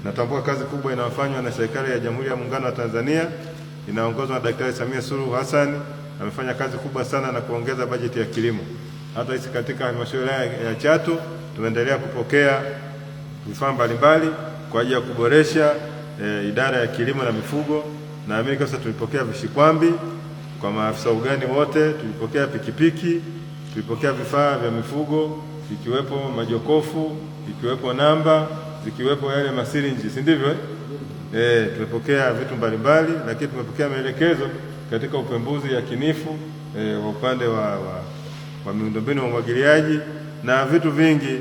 Natambua kazi kubwa inayofanywa na serikali ya Jamhuri ya Muungano wa Tanzania inaongozwa na Daktari Samia Suluhu Hassan. Amefanya kazi kubwa sana na kuongeza bajeti ya kilimo. Hata sisi katika halmashauri ya Chato tunaendelea kupokea vifaa mbalimbali kwa ajili ya kuboresha idara ya kilimo na mifugo. Naamini sasa tulipokea vishikwambi kwa maafisa ugani wote, tulipokea pikipiki, tulipokea vifaa vya mifugo ikiwepo majokofu, ikiwepo namba, zikiwepo yale masirinji, si ndivyo? Tumepokea vitu mbalimbali, lakini tumepokea maelekezo katika upembuzi yakinifu wa upande wa miundombinu ya umwagiliaji na vitu vingi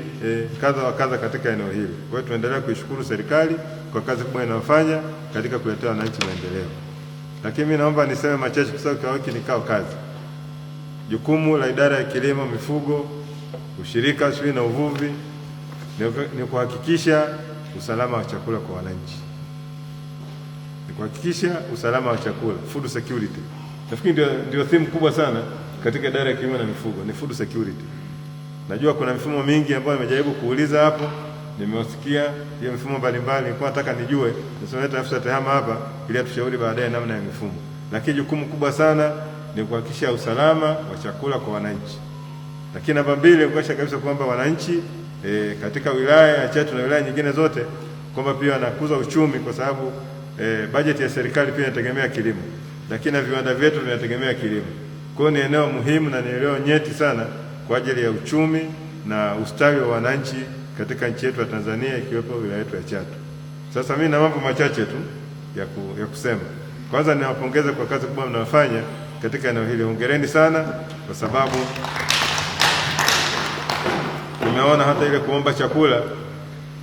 kadha wa kadha katika eneo hili. Kwa hiyo tunaendelea kuishukuru serikali kwa kazi kubwa inayofanya katika kuletea wananchi maendeleo. Lakini mimi naomba niseme machache kwa sababu kikao hiki ni kikao kazi. Jukumu la idara ya kilimo, mifugo, ushirika, shughuli na uvuvi ni kuhakikisha usalama wa chakula kwa wananchi. Ni kuhakikisha usalama wa chakula, food security. Nafikiri ndio theme kubwa sana katika idara ya kilimo na mifugo, ni food security. Najua kuna mifumo mingi ambayo nimejaribu kuuliza hapo, nimewasikia hiyo mifumo mbalimbali, nilikuwa nataka nijue, nisoleta afisa tehama hapa ili atushauri baadaye namna ya mifumo. Lakini jukumu kubwa sana ni kuhakikisha usalama wa chakula kwa wananchi. Lakini namba 2 kuhakikisha kabisa kwamba wananchi katika wilaya ya Chato na wilaya nyingine zote kwamba pia wanakuza uchumi, kwa sababu bajeti ya serikali pia inategemea kilimo, lakini na viwanda vyetu vinategemea kilimo. Kwa hiyo ni eneo muhimu na ni eneo nyeti sana kwa ajili ya uchumi na ustawi wa wananchi katika nchi yetu ya Tanzania, ikiwepo wilaya yetu ya Chato. Sasa mimi na mambo machache tu ya kusema. Kwanza niwapongeze kwa kazi kubwa mnayofanya katika eneo hili. Hongereni sana, kwa sababu nimeona hata ile kuomba chakula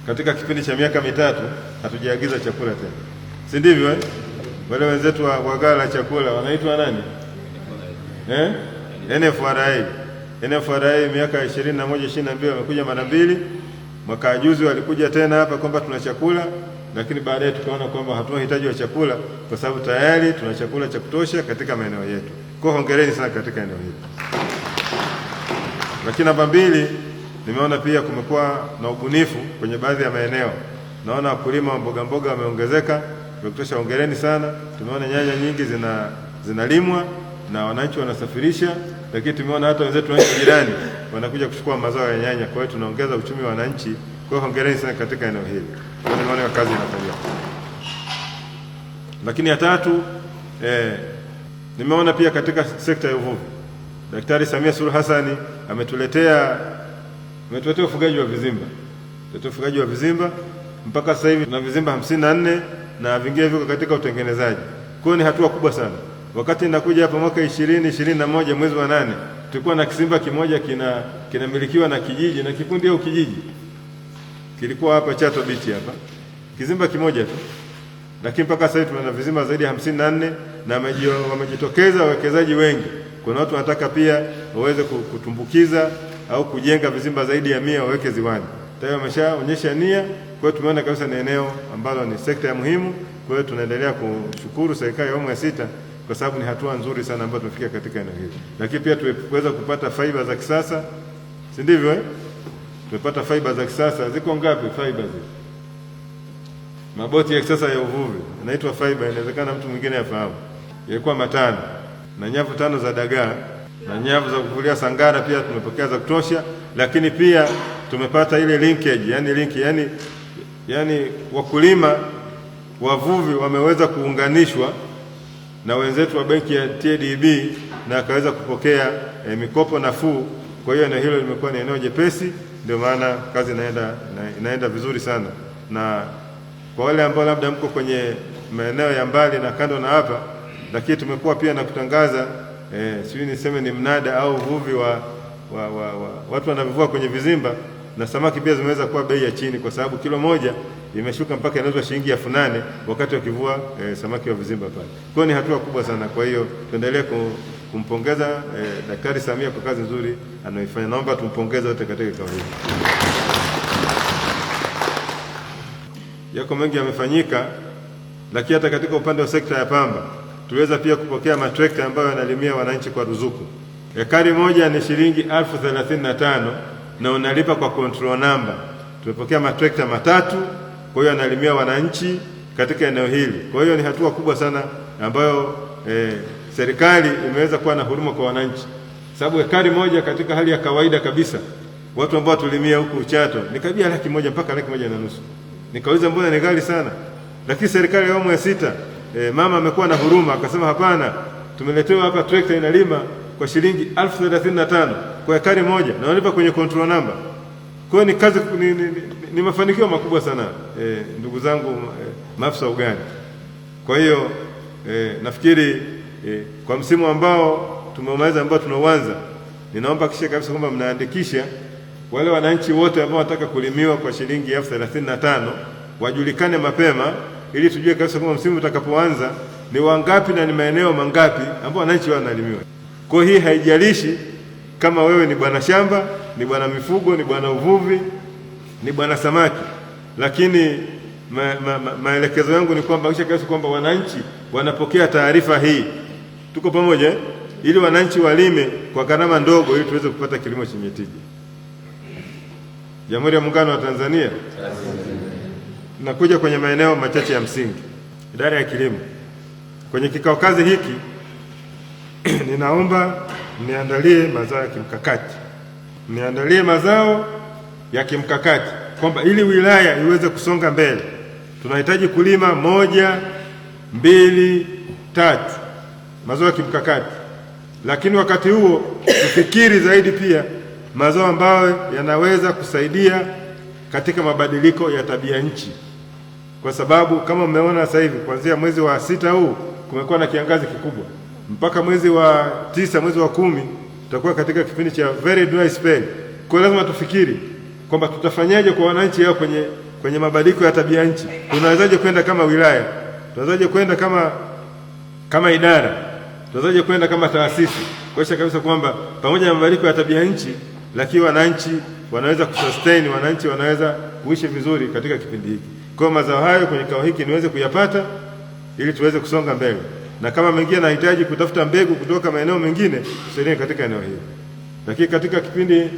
katika kipindi cha miaka mitatu hatujaagiza chakula tena, si ndivyo? Wale wenzetu wa ghala la chakula wanaitwa nani? NFRA miaka 21 22 wamekuja mara 2. Mwaka juzi walikuja tena hapa kwamba tuna chakula, lakini baadaye tukaona kwamba hatuna hitaji wa chakula kwa sababu tayari tuna chakula cha kutosha katika maeneo yetu. Kwa hongereni sana katika eneo hili. Lakini namba 2, nimeona pia kumekuwa na ubunifu kwenye baadhi ya maeneo. Naona wakulima wa mboga mboga wameongezeka, kutosha, hongereni sana. Tumeona nyanya nyingi zinalimwa na wananchi wanasafirisha, lakini tumeona hata wenzetu wa nchi jirani wanakuja kuchukua mazao ya nyanya. Kwa hiyo tunaongeza uchumi wa wananchi. Kwa hiyo hongereni sana katika eneo hili. Kwa hiyo nimeona kazi inafanyika. Lakini ya 3, nimeona pia katika sekta ya uvuvi Daktari Samia Suluhu Hassan ametuletea ufugaji wa vizimba. Ufugaji wa vizimba mpaka sasa hivi tuna vizimba 54 na vingine viko katika utengenezaji. Kwa hiyo ni hatua kubwa sana. Wakati ninakuja hapa mwaka 2021 mwezi wa 8, tulikuwa na kizimba kimoja kinamilikiwa na kijiji na kikundi au kijiji. Kilikuwa hapa Chato Beach hapa. Kizimba kimoja tu. Lakini mpaka sasa hivi tuna vizimba zaidi ya 54 na wamejitokeza wawekezaji wengi. Kuna watu wanataka pia waweze kutumbukiza au kujenga vizimba zaidi ya 100 waweke ziwani. Tayari wameshaonyesha nia. Kwa hiyo tumeona kabisa ni eneo ambalo ni sekta ya muhimu. Kwa hiyo tunaendelea kushukuru serikali ya awamu ya 6 kwa sababu ni hatua nzuri sana ambayo tumefikia katika eneo hili. Lakini pia tuweza kupata fiber za kisasa, si ndivyo? Tumepata fiber za kisasa. Ziko ngapi fiber hizi? Maboti ya kisasa ya uvuvi inaitwa fiber, inawezekana mtu mwingine afahamu. Ilikuwa 5 na nyavu 5 za dagaa na nyavu za kuvulia sangara pia tumepokea za kutosha. Lakini pia tumepata ile linkage, yani wakulima wavuvi wameweza kuunganishwa na wenzetu wa benki ya TADB na akaweza kupokea mikopo nafuu. Kwa hiyo eneo hilo limekuwa ni eneo jepesi, ndio maana kazi inaenda vizuri sana. Na kwa wale ambao labda mko kwenye maeneo ya mbali na kando na hapa, lakini tumekuwa pia na kutangaza sijui niseme ni mnada au uvuvi wa watu wanavua kwenye vizimba, na samaki pia zimeweza kuwa bei ya chini kwa sababu kilo moja imeshuka mpaka inauzwa shilingi 8,000 wakati wakivua samaki wa vizimba pale. Kwa hiyo ni hatua kubwa sana. Kwa hiyo tuendelee kumpongeza Daktari Samia kwa kazi nzuri anayoifanya. Naomba tumpongeze wote katika kikao hiki. Yako mengi yamefanyika, lakini hata katika upande wa sekta ya pamba tuweza pia kupokea matrekta ambayo yanalimia wananchi kwa ruzuku. Ekari moja ni shilingi 35,000 na unalipa kwa control number. Tumepokea matrekta 3 kwa hiyo analimia wananchi katika eneo hili. Kwa hiyo ni hatua kubwa sana ambayo serikali imeweza kuwa na huruma kwa wananchi, sababu ekari moja katika hali ya kawaida kabisa watu ambao tulimia huku Chato ni karibia 100,000 mpaka 1,500,000. Nikauliza mbona ni ghali sana? Lakini serikali ya awamu ya 6 mama amekuwa na huruma, akasema hapana, tumeletewa hapa trekta inalima kwa shilingi 35,000 kwa ekari moja na wanalipa kwenye control number. Kwa hiyo ni kazi ni mafanikio makubwa sana ndugu zangu maafisa ugani. Kwa hiyo nafikiri kwa msimu ambao tumeumaliza, ambao tunauanza, ninaomba kisha kabisa kwamba mnaandikisha wale wananchi wote ambao wanataka kulimiwa kwa shilingi 35,000 wajulikane mapema, ili tujue kabisa kwamba msimu utakapoanza ni wangapi na ni maeneo mangapi ambao wananchi wanalimiwa. Kwa hii haijalishi kama wewe ni bwana shamba, ni bwana mifugo, ni bwana uvuvi, ni bwana samaki, lakini maelekezo yangu ni kwamba kisha kabisa kwamba wananchi wanapokea taarifa hii. Tuko pamoja ili wananchi walime kwa gharama ndogo ili tuweze kupata kilimo chenye tija. Jamhuri ya Muungano wa Tanzania. Nakuja kwenye maeneo machache ya msingi. Idara ya Kilimo, kwenye kikao kazi hiki ninaomba niandalie mazao ya kimkakati, kwamba ili wilaya iweze kusonga mbele tunahitaji kulima 1, 2, 3 mazao ya kimkakati, lakini wakati huo tufikiri zaidi pia mazao ambayo yanaweza kusaidia katika mabadiliko ya tabia nchi, kwa sababu kama mmeona sasa hivi kuanzia mwezi wa 6 huu kumekuwa na kiangazi kikubwa, mpaka mwezi wa 9, mwezi wa 10 tutakuwa katika kipindi cha very dry spell. Kwa lazima tufikiri kwamba tutafanyaje kwa wananchi hao kwenye mabadiliko ya tabia nchi. Tunawezaje kwenda kama wilaya, tunawezaje kwenda kama idara, tunawezaje kwenda kama taasisi kuhakikisha kabisa kwamba pamoja na mabadiliko ya tabia nchi, lakini wananchi wanaweza kusustain, wananchi wanaweza kuishi vizuri katika kipindi hiki. Kwa hiyo mazao hayo kwenye kikao hiki niweze kuyapata ili tuweze kusonga mbele, na kama mengine nahitaji kutafuta mbegu kutoka maeneo mengine tusaidie katika eneo hili. Lakini katika kipindi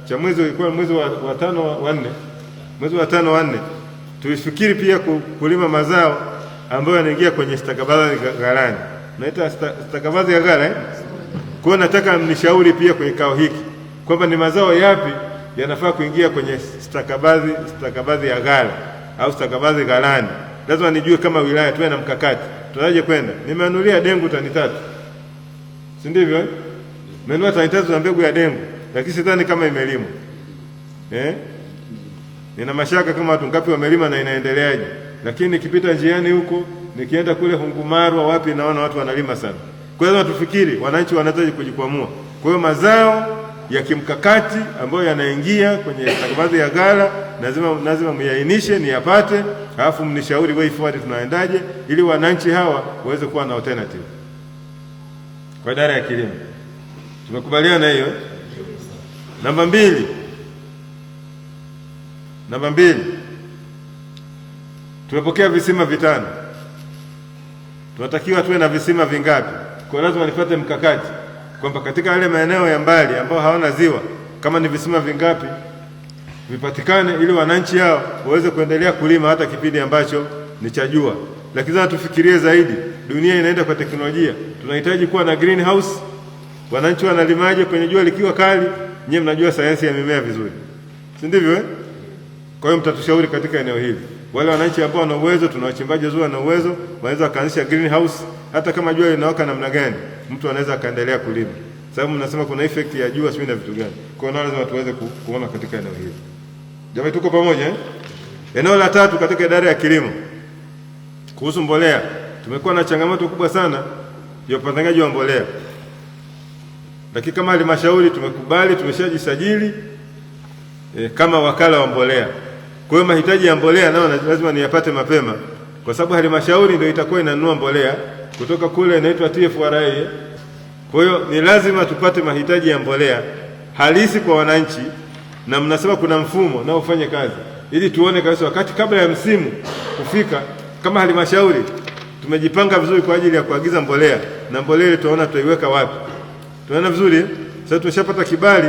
cha mwezi ulikuwa mwezi wa 5 wa 4 tulifikiri pia kulima mazao ambayo yanaingia kwenye stakabadhi ghalani. Naita stakabadhi ya ghala. Kwa hiyo nataka mnishauri pia kwenye kikao hiki kwamba ni mazao yapi yanafaa kuingia kwenye stakabadhi ya ghala au stakabadhi ghalani. Lazima nijue kama wilaya tuwe na mkakati. Tunaje kwenda? Nimeanulia dengu tani 3. Si ndivyo? Nimenunua tani 3 za mbegu ya dengu, lakini sidhani kama imelimwa. Nina mashaka kama watu ngapi wamelima na inaendeleaje. Lakini nikipita njiani huko, nikienda kule Hungumarwa wapi, naona watu wanalima sana. Kwa hiyo tufikiri wananchi wanahitaji kujikwamua. Kwa hiyo mazao ya kimkakati ambayo yanaingia kwenye stakabadhi ya ghala lazima mniainishe niyapate, alafu mnishauri way forward tunaendaje ili wananchi hawa waweze kuwa na alternative. Kwa idara ya kilimo tumekubaliana hiyo. Namba mbili, tumepokea visima 5. Tunatakiwa tuwe na visima vingapi? Kwa lazima nipate mkakati kwamba katika yale maeneo ya mbali ambao hawana ziwa, kama ni visima vingapi vipatikane ili wananchi hao waweze kuendelea kulima hata kipindi ambacho ni cha jua. Lakini sasa tufikirie zaidi, dunia inaenda kwa teknolojia. Tunahitaji kuwa na greenhouse. Wananchi wanalimaje kwenye jua likiwa kali? Nyinyi mnajua sayansi ya mimea vizuri, si ndivyo? Kwa hiyo mtatushauri katika eneo hili. Wale wananchi ambao wana uwezo, tuna wachimbaji wazuri na uwezo, wanaweza kuanzisha greenhouse hata kama jua linawaka namna gani, mtu anaweza kaendelea kulima. Sababu mnasema kuna effect ya jua sio na vitu gani. Kwa hiyo lazima tuweze kuona katika eneo hili. Jamani, tuko pamoja? Eneo la 3 katika idara ya kilimo, kuhusu mbolea, tumekuwa na changamoto kubwa sana ya upatikanaji wa mbolea. Lakini kama halmashauri tumekubali, tumeshajisajili kama wakala wa mbolea. Kwa hiyo mahitaji ya mbolea nao lazima niyapate mapema, kwa sababu halmashauri ndio itakuwa inanunua mbolea kutoka kule inaitwa TFRA. Kwa hiyo ni lazima tupate mahitaji ya mbolea halisi kwa wananchi, na mnasema kuna mfumo nao ufanye kazi ili tuone kabisa wakati kabla ya msimu kufika, kama halmashauri tumejipanga vizuri kwa ajili ya kuagiza mbolea, na mbolea ile tunaona tutaiweka wapi. Tunaona vizuri. Sasa tumeshapata kibali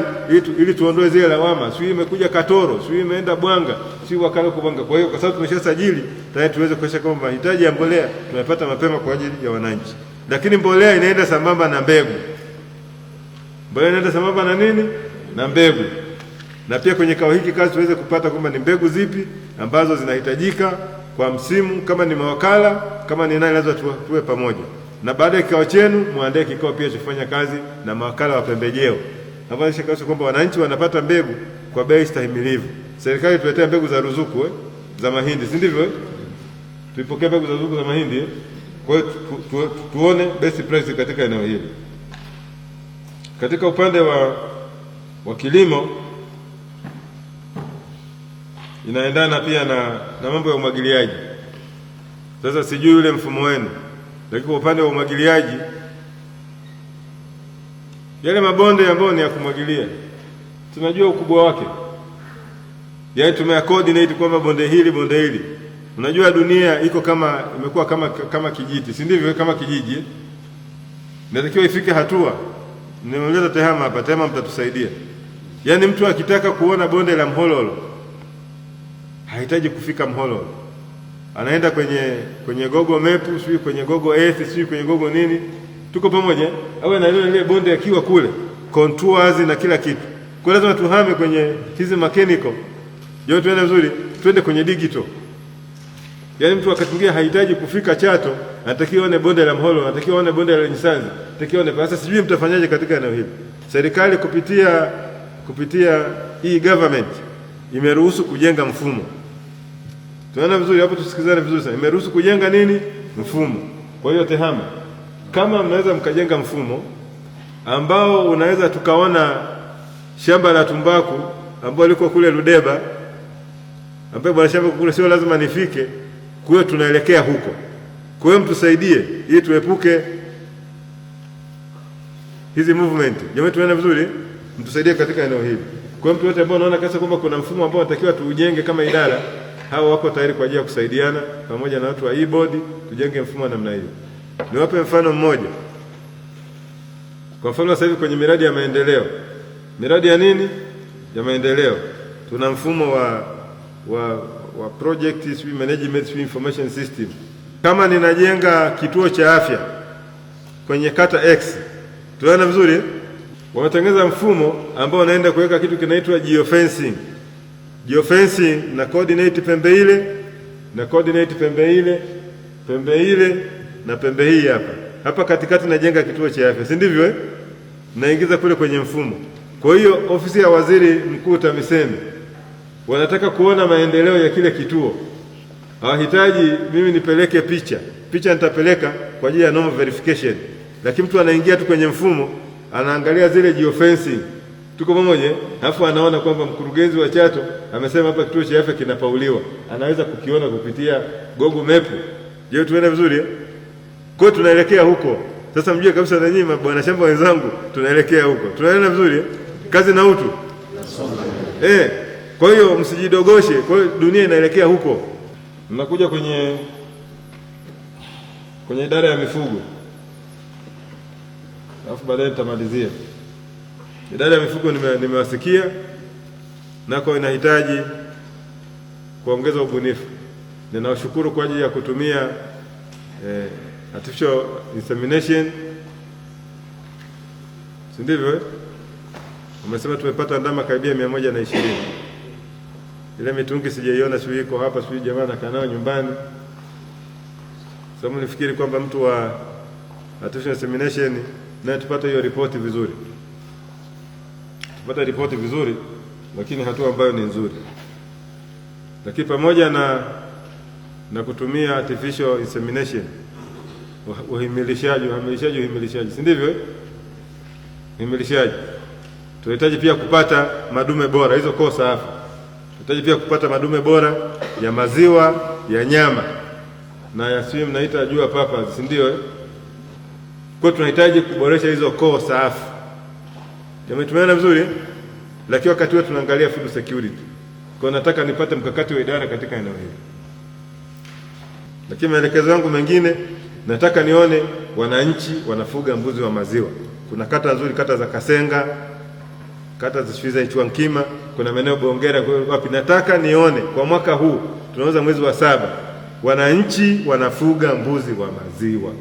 ili tuondoe zile lawama, sio imekuja Katoro, sio imeenda Bwanga, sio wakala kwa Bwanga. Kwa hiyo kwa sababu tumeshasajili tayari tuweze kuhakikisha kwamba mahitaji ya mbolea tunapata mapema kwa ajili ya wananchi. Lakini mbolea inaenda sambamba na mbegu. Mbolea inaenda sambamba na nini? Na mbegu. Na pia kwenye kikao hiki kazi tuweze kupata kwamba ni mbegu zipi ambazo zinahitajika kwa msimu, kama ni mawakala, kama ni nani, lazima tuwe pamoja. Na baada ya kikao chenu muandae kikao pia kufanya kazi na mawakala wa pembejeo. Hapo shikaso kwamba wananchi wanapata mbegu kwa bei stahimilivu. Serikali tuletea mbegu za ruzuku za mahindi, si ndivyo? Tuipokea mbegu za ruzuku za mahindi. Kwa hiyo tuone best price katika eneo hili. Katika upande wa kilimo inaendana pia na mambo ya umwagiliaji. Sasa sijui yule mfumo wenu, lakini kwa upande wa umwagiliaji yale mabonde ambayo ni ya kumwagilia tunajua ukubwa wake. Yaani tumecoordinate kwamba bonde hili. Unajua dunia iko imekuwa kama kijiji, si ndivyo? Kama kijiji. Inatakiwa ifike hatua. Nimeongeza TEHAMA hapa, TEHAMA mtatusaidia. Yaani mtu akitaka kuona bonde la Mhololo hahitaji kufika Mhololo. Anaenda kwenye Google Map, sio kwenye Google Earth, sio kwenye Google nini. Tuko pamoja? Awe na ile bonde akiwa kule, contours na kila kitu. Kwa lazima tuhame kwenye hizi mechanical. Yote tuende vizuri, twende kwenye digital. Yaani mtu wakati mwingine hahitaji kufika Chato, anatakiwa aone bonde la Mhololo, anatakiwa aone bonde la Nyisanzi, anatakiwa aone. Sasa sijui mtafanyaje katika eneo hili. Serikali kupitia hii government imeruhusu kujenga mfumo. Tunaona vizuri hapo, tusikizane vizuri sana. Imeruhusu kujenga nini? Mfumo. Kwa hiyo TEHAMA, kama mnaweza mkajenga mfumo ambao unaweza tukaona shamba la tumbaku ambao liko kule Ludeba, ambapo bwana shamba kule sio lazima nifike, kwa hiyo tunaelekea huko. Kwa hiyo mtusaidie ili tuepuke hizi movement. Jamani, tunaona vizuri, mtusaidie katika eneo hili. Kwa mtu wote ambao anaona kasa kwamba kuna mfumo ambao unatakiwa tuujenge kama idara, hao wako tayari kwa ajili ya kusaidiana pamoja na watu wa e-board, tujenge mfumo wa namna hiyo. Niwape mfano mmoja. Kwa mfano sasa hivi kwenye miradi ya maendeleo. Miradi ya nini? Ya maendeleo. Tuna mfumo wa project management information system. Kama ninajenga kituo cha afya kwenye kata X, tunaona vizuri? Wametengeneza mfumo ambao unaenda kuweka kitu kinaitwa geofencing. Geofencing na coordinate pembe ile, na coordinate pembe ile na pembe hii hapa. Hapa katikati najenga kituo cha afya, si ndivyo? Naingiza kule kwenye mfumo. Kwa hiyo ofisi ya Waziri Mkuu TAMISEMI wanataka kuona maendeleo ya kile kituo. Hawahitaji mimi nipeleke picha. Picha nitapeleka kwa ajili ya normal verification. Lakini mtu anaingia tu kwenye mfumo, anaangalia zile geofencing. Tuko pamoja? Alafu anaona kwamba mkurugenzi wa Chato amesema hapa kituo cha afya kinapauliwa. Anaweza kukiona kupitia Google Map. Je, tuende vizuri? Kwa tunaelekea huko. Sasa mjue kabisa na nyinyi bwana shamba wenzangu, tunaelekea huko. Tunaenda vizuri? Kazi na utu. Kwa hiyo msijidogoshe. Kwa hiyo dunia inaelekea huko. Mnakuja kwenye idara ya mifugo. Alafu baadaye nitamalizia. Idara ya mifugo nimewasikia, nako inahitaji kuongeza ubunifu. Ninawashukuru kwa ajili ya kutumia artificial insemination. Si ndivyo? Umesema tumepata ndama karibia 120. Ile mitungi sijaiona, sio iko hapa, sio jamaa anakaa nao nyumbani. Sasa mnifikiri kwamba mtu wa artificial insemination na tupate hiyo ripoti vizuri. Tupata ripoti vizuri, lakini hatua ambayo ni nzuri. Lakini pamoja na kutumia artificial insemination, uhimilishaji, si ndivyo? Uhimilishaji. Tunahitaji pia kupata madume bora, hizo kosa hapa. Tunahitaji pia kupata madume bora ya maziwa, ya nyama na ya sio mnaita jua papa, si ndio? Kwa tunahitaji kuboresha hizo koo safi. Tumeelewana vizuri? Lakini wakati wote tunaangalia food security. Kwa nataka nipate mkakati wa idara katika eneo hili. Lakini maelekezo yangu mengine nataka nione wananchi wanafuga mbuzi wa maziwa. kuna kata nzuri, kata za Kasenga, kata za Ichwankima, kuna maeneo Bongera, wapi. Nataka nione kwa mwaka huu tunaweza mwezi wa 7 wananchi wanafuga mbuzi wa maziwa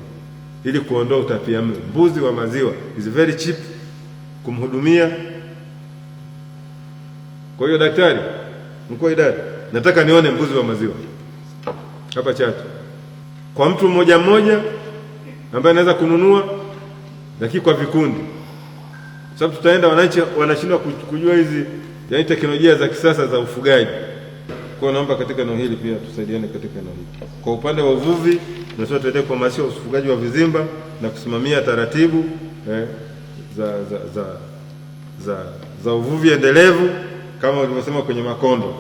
ili kuondoa utapiamlo. Mbuzi wa maziwa is very cheap kumhudumia. Kwa hiyo daktari, mkuu wa idara, nataka nione mbuzi wa maziwa hapa Chato kwa mtu mmoja mmoja ambaye anaweza kununua, lakini kwa vikundi, sababu tutaenda wananchi wanashindwa kujua hizi yaani teknolojia za kisasa za ufugaji. Kwa naomba katika eneo hili pia tusaidiane katika eneo hili. Kwa upande wa uvuvi tunasema tuendelee kuhamasisha ufugaji wa vizimba na kusimamia taratibu za uvuvi endelevu kama ulivyosema kwenye Makondo.